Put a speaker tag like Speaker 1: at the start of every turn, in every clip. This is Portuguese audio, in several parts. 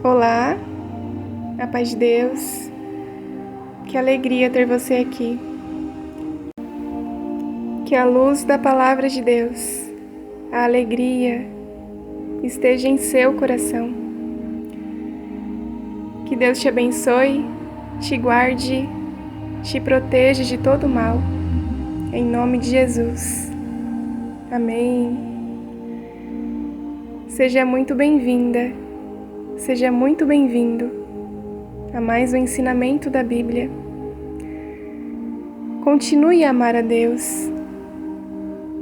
Speaker 1: Olá, a paz de Deus, que alegria ter você aqui. Que a luz da palavra de Deus, a alegria, esteja em seu coração. Que Deus te abençoe, te guarde, te proteja de todo mal, em nome de Jesus. Amém. Seja muito bem-vinda, seja muito bem-vindo a mais um ensinamento da Bíblia. Continue a amar a Deus.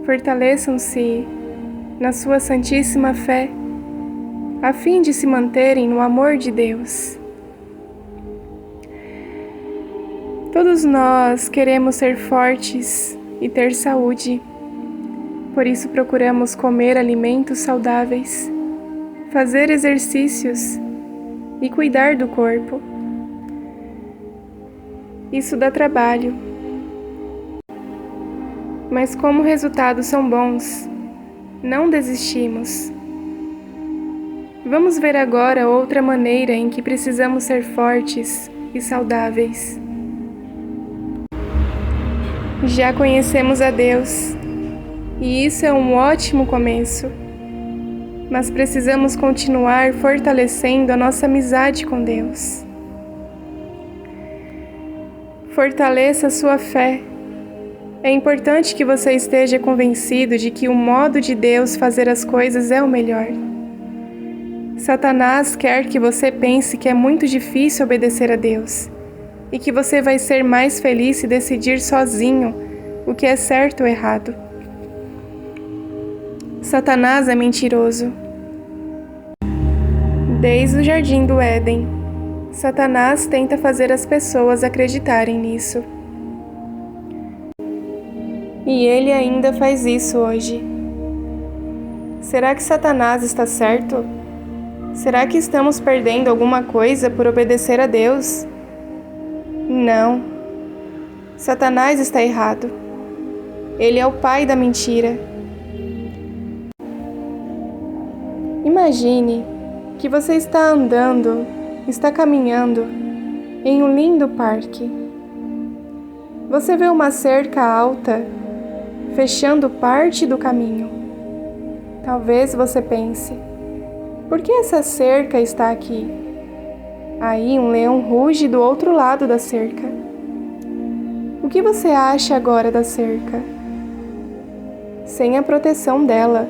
Speaker 1: Fortaleçam-se na sua santíssima fé, a fim de se manterem no amor de Deus. Todos nós queremos ser fortes e ter saúde. Por isso procuramos comer alimentos saudáveis, fazer exercícios e cuidar do corpo. Isso dá trabalho. Mas como resultados são bons, não desistimos. Vamos ver agora outra maneira em que precisamos ser fortes e saudáveis. Já conhecemos a Deus, e isso é um ótimo começo. Mas precisamos continuar fortalecendo a nossa amizade com Deus. Fortaleça a sua fé. É importante que você esteja convencido de que o modo de Deus fazer as coisas é o melhor. Satanás quer que você pense que é muito difícil obedecer a Deus e que você vai ser mais feliz se decidir sozinho o que é certo ou errado. Satanás é mentiroso. Desde o jardim do Éden, Satanás tenta fazer as pessoas acreditarem nisso. E ele ainda faz isso hoje. Será que Satanás está certo? Será que estamos perdendo alguma coisa por obedecer a Deus? Não. Satanás está errado. Ele é o pai da mentira. Imagine que você está andando, está caminhando em um lindo parque. Você vê uma cerca alta fechando parte do caminho. Talvez você pense: por que essa cerca está aqui? Aí um leão ruge do outro lado da cerca. O que você acha agora da cerca? Sem a proteção dela,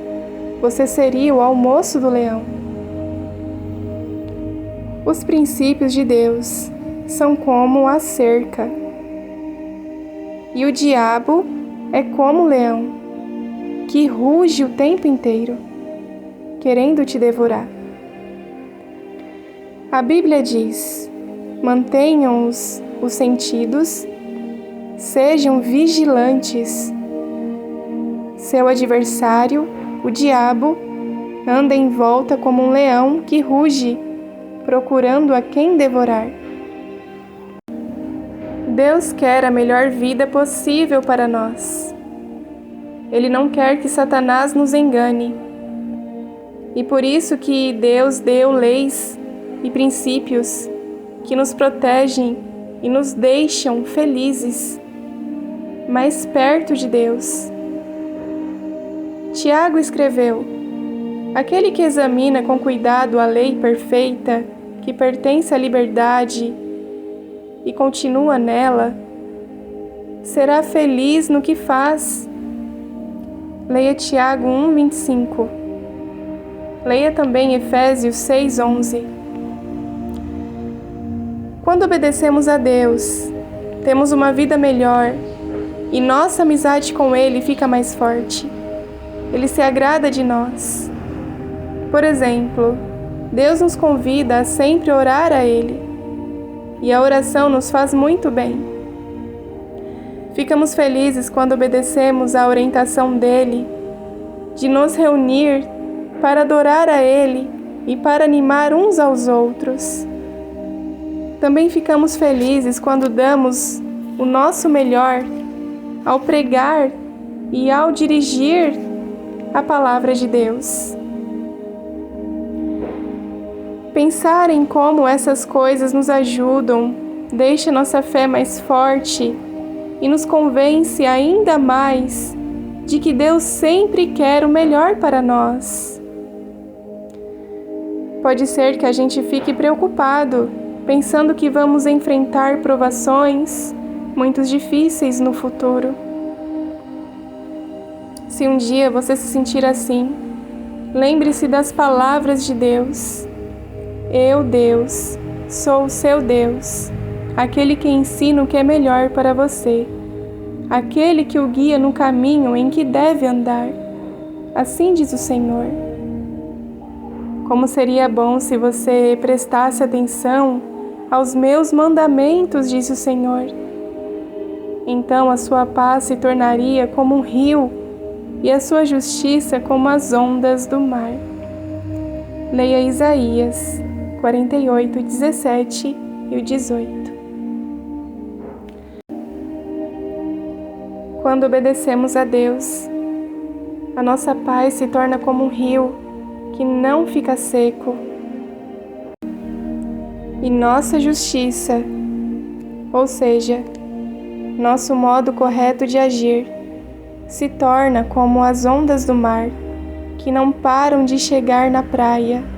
Speaker 1: você seria o almoço do leão. Os princípios de Deus são como a cerca. E o diabo é como o leão, que ruge o tempo inteiro, querendo te devorar. A Bíblia diz: mantenham os sentidos, sejam vigilantes. Seu adversário, o diabo, anda em volta como um leão que ruge, procurando a quem devorar. Deus quer a melhor vida possível para nós. Ele não quer que Satanás nos engane. E por isso que Deus deu leis e princípios que nos protegem e nos deixam felizes, mais perto de Deus. Tiago escreveu: aquele que examina com cuidado a lei perfeita, que pertence à liberdade, e continua nela, será feliz no que faz. Leia Tiago 1:25. Leia também Efésios 6:11. Quando obedecemos a Deus, temos uma vida melhor e nossa amizade com Ele fica mais forte. Ele se agrada de nós. Por exemplo, Deus nos convida a sempre orar a Ele. E a oração nos faz muito bem. Ficamos felizes quando obedecemos à orientação dele, de nos reunir para adorar a Ele e para animar uns aos outros. Também ficamos felizes quando damos o nosso melhor ao pregar e ao dirigir a palavra de Deus. Pensar em como essas coisas nos ajudam, deixa nossa fé mais forte e nos convence ainda mais de que Deus sempre quer o melhor para nós. Pode ser que a gente fique preocupado, pensando que vamos enfrentar provações muito difíceis no futuro. Se um dia você se sentir assim, lembre-se das palavras de Deus. Eu, Deus, sou o seu Deus, aquele que ensina o que é melhor para você, aquele que o guia no caminho em que deve andar. Assim diz o Senhor. Como seria bom se você prestasse atenção aos meus mandamentos, diz o Senhor. Então a sua paz se tornaria como um rio e a sua justiça como as ondas do mar. Leia Isaías 48, 17 e o 18. Quando obedecemos a Deus, a nossa paz se torna como um rio que não fica seco. E nossa justiça, ou seja, nosso modo correto de agir, se torna como as ondas do mar, que não param de chegar na praia.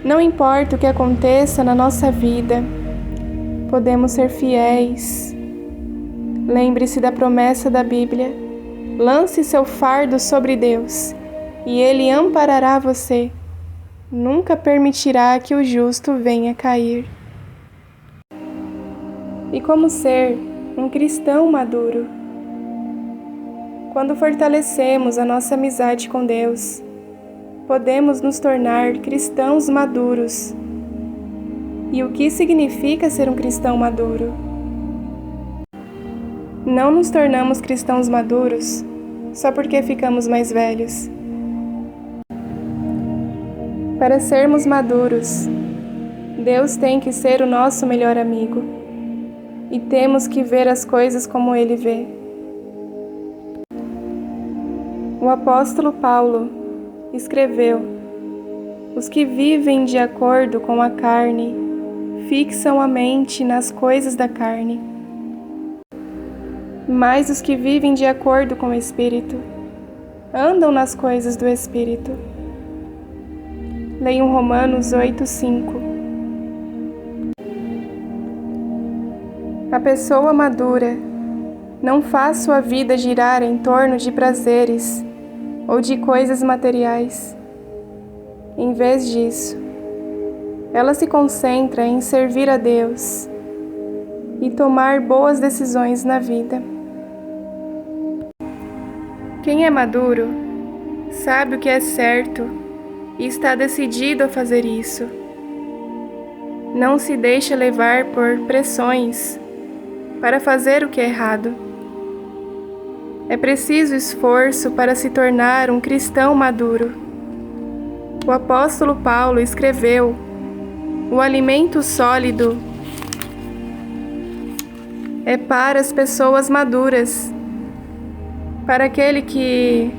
Speaker 1: Não importa o que aconteça na nossa vida, podemos ser fiéis. Lembre-se da promessa da Bíblia: lance seu fardo sobre Deus, e Ele amparará você. Nunca permitirá que o justo venha cair. E como ser um cristão maduro? Quando fortalecemos a nossa amizade com Deus, podemos nos tornar cristãos maduros. E o que significa ser um cristão maduro? Não nos tornamos cristãos maduros só porque ficamos mais velhos. Para sermos maduros, Deus tem que ser o nosso melhor amigo e temos que ver as coisas como Ele vê. O apóstolo Paulo escreveu: os que vivem de acordo com a carne fixam a mente nas coisas da carne, mas os que vivem de acordo com o Espírito andam nas coisas do Espírito. Leiam Romanos 8:5. A pessoa madura não faz sua vida girar em torno de prazeres ou de coisas materiais. Em vez disso, ela se concentra em servir a Deus e tomar boas decisões na vida. Quem é maduro sabe o que é certo e está decidido a fazer isso. Não se deixa levar por pressões para fazer o que é errado. É preciso esforço para se tornar um cristão maduro. O apóstolo Paulo escreveu: o alimento sólido é para as pessoas maduras, para aquele que,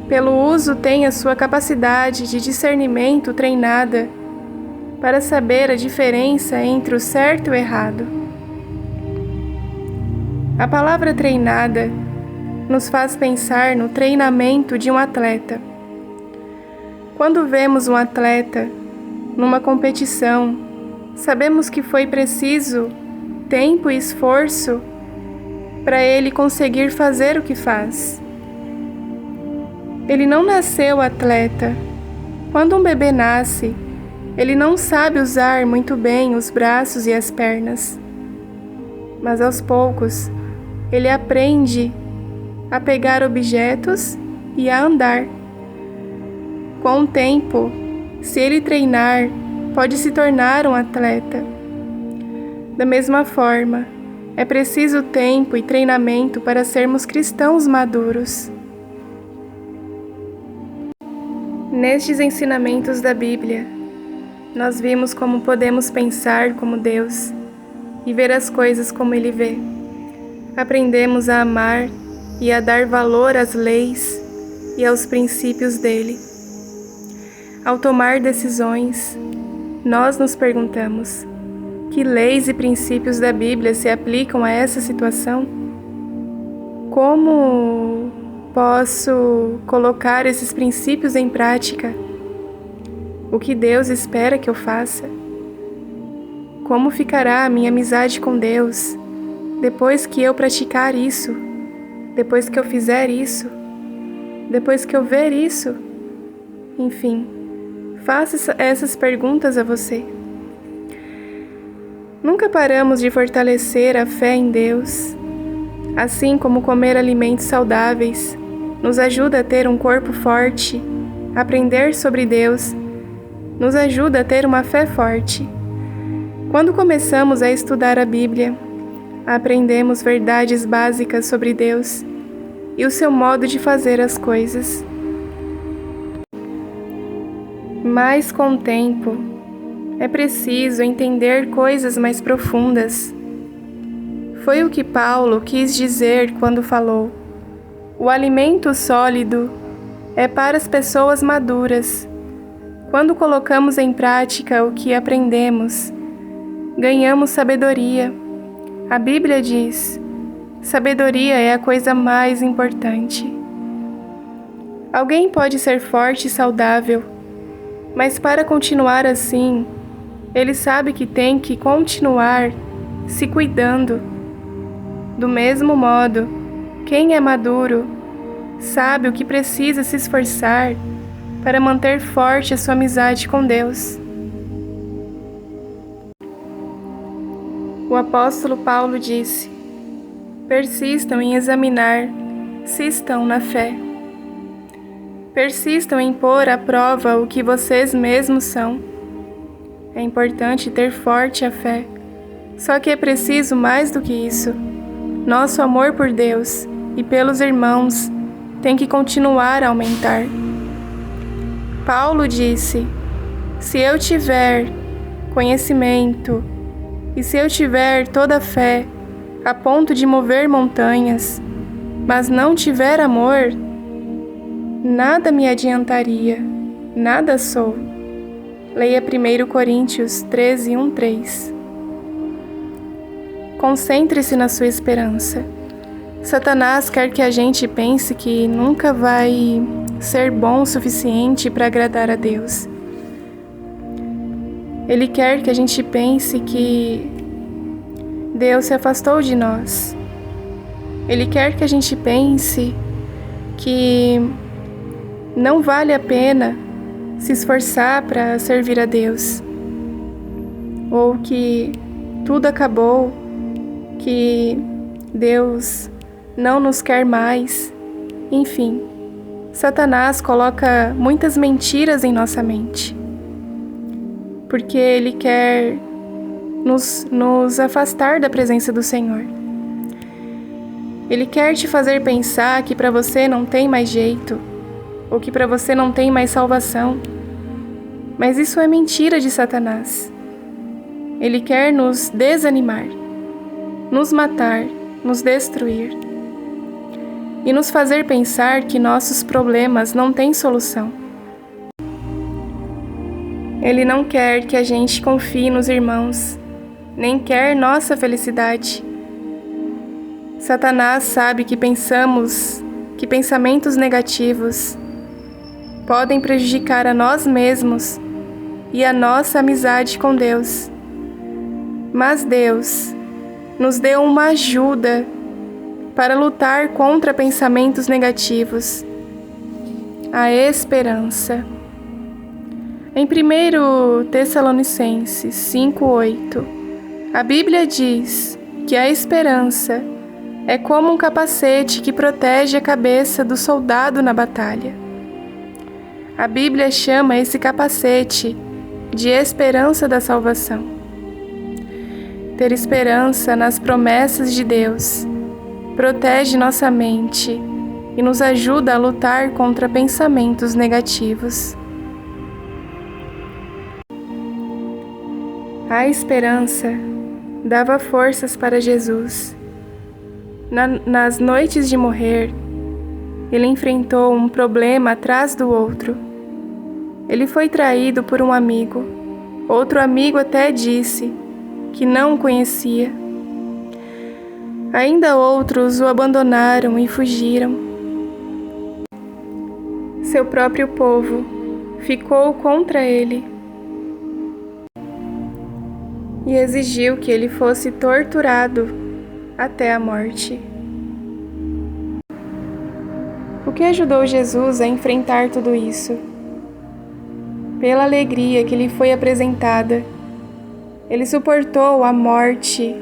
Speaker 1: pelo uso, tem a sua capacidade de discernimento treinada para saber a diferença entre o certo e o errado. A palavra treinada nos faz pensar no treinamento de um atleta. Quando vemos um atleta numa competição, sabemos que foi preciso tempo e esforço para ele conseguir fazer o que faz. Ele não nasceu atleta. Quando um bebê nasce, ele não sabe usar muito bem os braços e as pernas. Mas aos poucos, ele aprende a pegar objetos e a andar. Com o tempo, se ele treinar, pode se tornar um atleta. Da mesma forma, é preciso tempo e treinamento para sermos cristãos maduros. Nestes ensinamentos da Bíblia, nós vimos como podemos pensar como Deus e ver as coisas como Ele vê. Aprendemos a amar e a dar valor às leis e aos princípios dele. Ao tomar decisões, nós nos perguntamos: que leis e princípios da Bíblia se aplicam a essa situação? Como posso colocar esses princípios em prática? O que Deus espera que eu faça? Como ficará a minha amizade com Deus depois que eu praticar isso? Depois que eu fizer isso? Depois que eu ver isso? Enfim, faça essas perguntas a você. Nunca paramos de fortalecer a fé em Deus, assim como comer alimentos saudáveis nos ajuda a ter um corpo forte. Aprender sobre Deus nos ajuda a ter uma fé forte. Quando começamos a estudar a Bíblia, aprendemos verdades básicas sobre Deus e o seu modo de fazer as coisas. Mas com o tempo, é preciso entender coisas mais profundas. Foi o que Paulo quis dizer quando falou: o alimento sólido é para as pessoas maduras. Quando colocamos em prática o que aprendemos, ganhamos sabedoria. A Bíblia diz: sabedoria é a coisa mais importante. Alguém pode ser forte e saudável, mas para continuar assim, ele sabe que tem que continuar se cuidando. Do mesmo modo, quem é maduro sabe o que precisa se esforçar para manter forte a sua amizade com Deus. O apóstolo Paulo disse: persistam em examinar se estão na fé. Persistam em pôr à prova o que vocês mesmos são. É importante ter forte a fé, só que é preciso mais do que isso. Nosso amor por Deus e pelos irmãos tem que continuar a aumentar. Paulo disse: se eu tiver conhecimento e se eu tiver toda a fé a ponto de mover montanhas, mas não tiver amor, nada me adiantaria, nada sou. Leia 1 Coríntios 13, 1-3. Concentre-se na sua esperança. Satanás quer que a gente pense que nunca vai ser bom o suficiente para agradar a Deus. Ele quer que a gente pense que Deus se afastou de nós. Ele quer que a gente pense que não vale a pena se esforçar para servir a Deus, ou que tudo acabou, que Deus não nos quer mais. Enfim, Satanás coloca muitas mentiras em nossa mente, porque ele quer nos afastar da presença do Senhor. Ele quer te fazer pensar que para você não tem mais jeito, ou que para você não tem mais salvação. Mas isso é mentira de Satanás. Ele quer nos desanimar, nos matar, nos destruir e nos fazer pensar que nossos problemas não têm solução. Ele não quer que a gente confie nos irmãos, nem quer nossa felicidade. Satanás sabe que pensamentos negativos podem prejudicar a nós mesmos e a nossa amizade com Deus. Mas Deus nos deu uma ajuda para lutar contra pensamentos negativos: a esperança. Em 1 Tessalonicenses 5:8, a Bíblia diz que a esperança é como um capacete que protege a cabeça do soldado na batalha. A Bíblia chama esse capacete de esperança da salvação. Ter esperança nas promessas de Deus protege nossa mente e nos ajuda a lutar contra pensamentos negativos. A esperança dava forças para Jesus. Nas noites de morrer, ele enfrentou um problema atrás do outro. Ele foi traído por um amigo, Outro amigo até disse que não o conhecia. Ainda outros o abandonaram e fugiram. Seu próprio povo ficou contra ele e exigiu que ele fosse torturado até a morte. O que ajudou Jesus a enfrentar tudo isso? Pela alegria que lhe foi apresentada, ele suportou a morte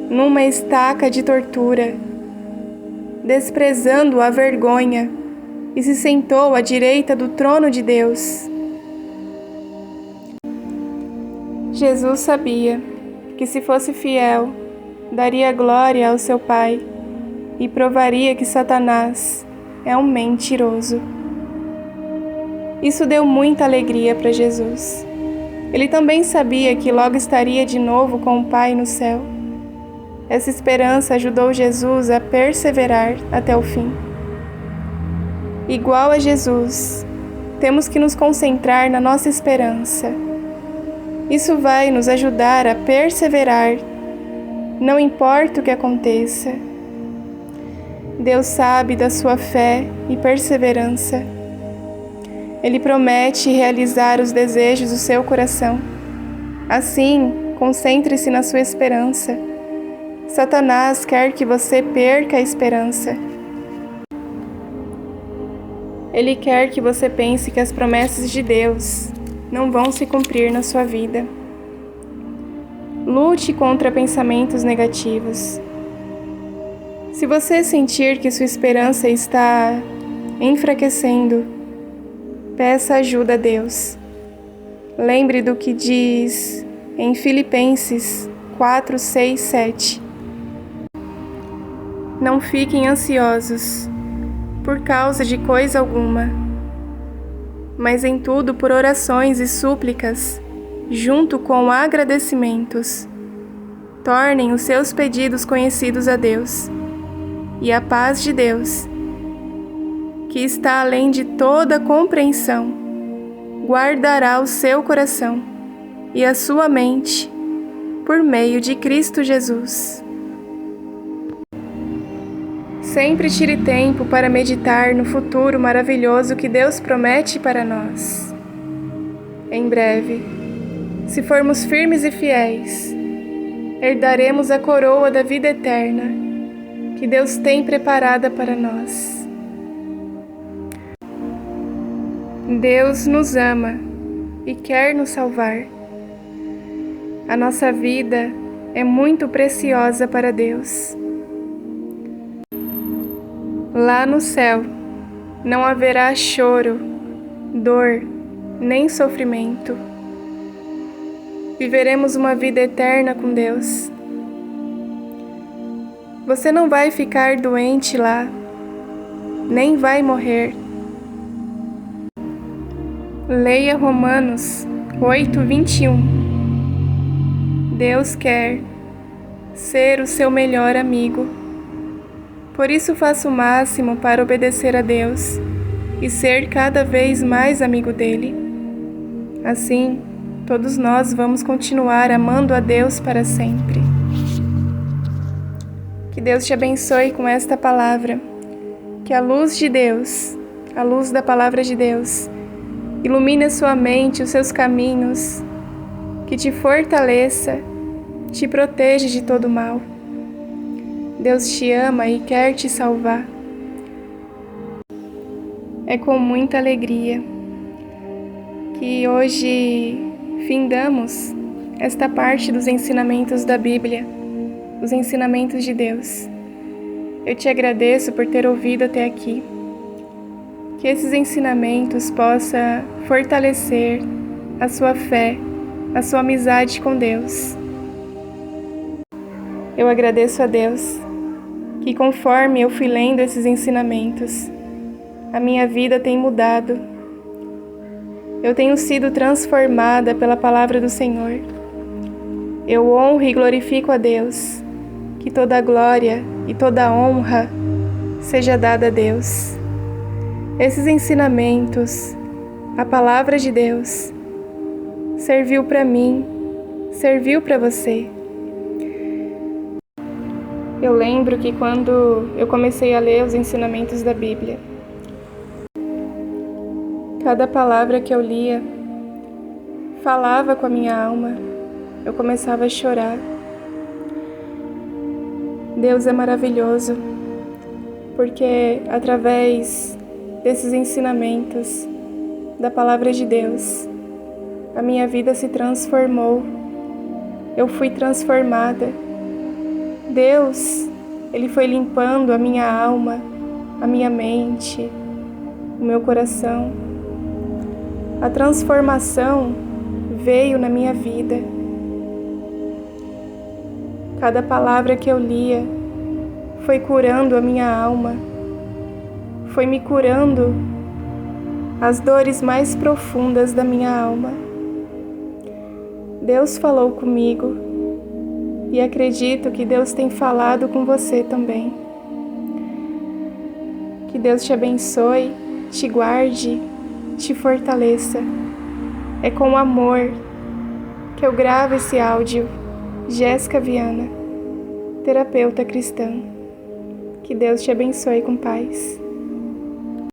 Speaker 1: numa estaca de tortura, desprezando a vergonha, e se sentou à direita do trono de Deus. Jesus sabia que, se fosse fiel, daria glória ao seu Pai e provaria que Satanás é um mentiroso. Isso deu muita alegria para Jesus. Ele também sabia que logo estaria de novo com o Pai no céu. Essa esperança ajudou Jesus a perseverar até o fim. Igual a Jesus, temos que nos concentrar na nossa esperança. Isso vai nos ajudar a perseverar, não importa o que aconteça. Deus sabe da sua fé e perseverança. Ele promete realizar os desejos do seu coração. Assim, concentre-se na sua esperança. Satanás quer que você perca a esperança. Ele quer que você pense que as promessas de Deus não vão se cumprir na sua vida. Lute contra pensamentos negativos. Se você sentir que sua esperança está enfraquecendo, peça ajuda a Deus. Lembre do que diz em Filipenses 4, 6, 7. Não fiquem ansiosos por causa de coisa alguma, mas em tudo por orações e súplicas, junto com agradecimentos, tornem os seus pedidos conhecidos a Deus, e a paz de Deus, que está além de toda compreensão, guardará o seu coração e a sua mente por meio de Cristo Jesus. Sempre tire tempo para meditar no futuro maravilhoso que Deus promete para nós. Em breve, se formos firmes e fiéis, herdaremos a coroa da vida eterna que Deus tem preparada para nós. Deus nos ama e quer nos salvar. A nossa vida é muito preciosa para Deus. Lá no céu não haverá choro, dor, nem sofrimento. Viveremos uma vida eterna com Deus. Você não vai ficar doente lá, nem vai morrer. Leia Romanos 8:21. Deus quer ser o seu melhor amigo. Por isso faça o máximo para obedecer a Deus e ser cada vez mais amigo dele. Assim, todos nós vamos continuar amando a Deus para sempre. Que Deus te abençoe com esta palavra. Que a luz de Deus, a luz da palavra de Deus, ilumine a sua mente, os seus caminhos, que te fortaleça, te proteja de todo mal. Deus te ama e quer te salvar. É com muita alegria que hoje findamos esta parte dos ensinamentos da Bíblia, os ensinamentos de Deus. Eu te agradeço por ter ouvido até aqui. Que esses ensinamentos possam fortalecer a sua fé, a sua amizade com Deus. Eu agradeço a Deus que, conforme eu fui lendo esses ensinamentos, a minha vida tem mudado. Eu tenho sido transformada pela palavra do Senhor. Eu honro e glorifico a Deus. Que toda a glória e toda a honra seja dada a Deus. Esses ensinamentos, a palavra de Deus, serviu para mim, serviu para você. Eu lembro que quando eu comecei a ler os ensinamentos da Bíblia, cada palavra que eu lia falava com a minha alma, eu começava a chorar. Deus é maravilhoso, porque através desses ensinamentos da palavra de Deus, a minha vida se transformou, eu fui transformada. Deus, Ele foi limpando a minha alma, a minha mente, o meu coração. A transformação veio na minha vida. Cada palavra que eu lia foi curando a minha alma, foi me curando as dores mais profundas da minha alma. Deus falou comigo e acredito que Deus tem falado com você também. Que Deus te abençoe, te guarde, te fortaleça. É com amor que eu gravo esse áudio. Jéssica Viana, terapeuta cristã. Que Deus te abençoe com paz.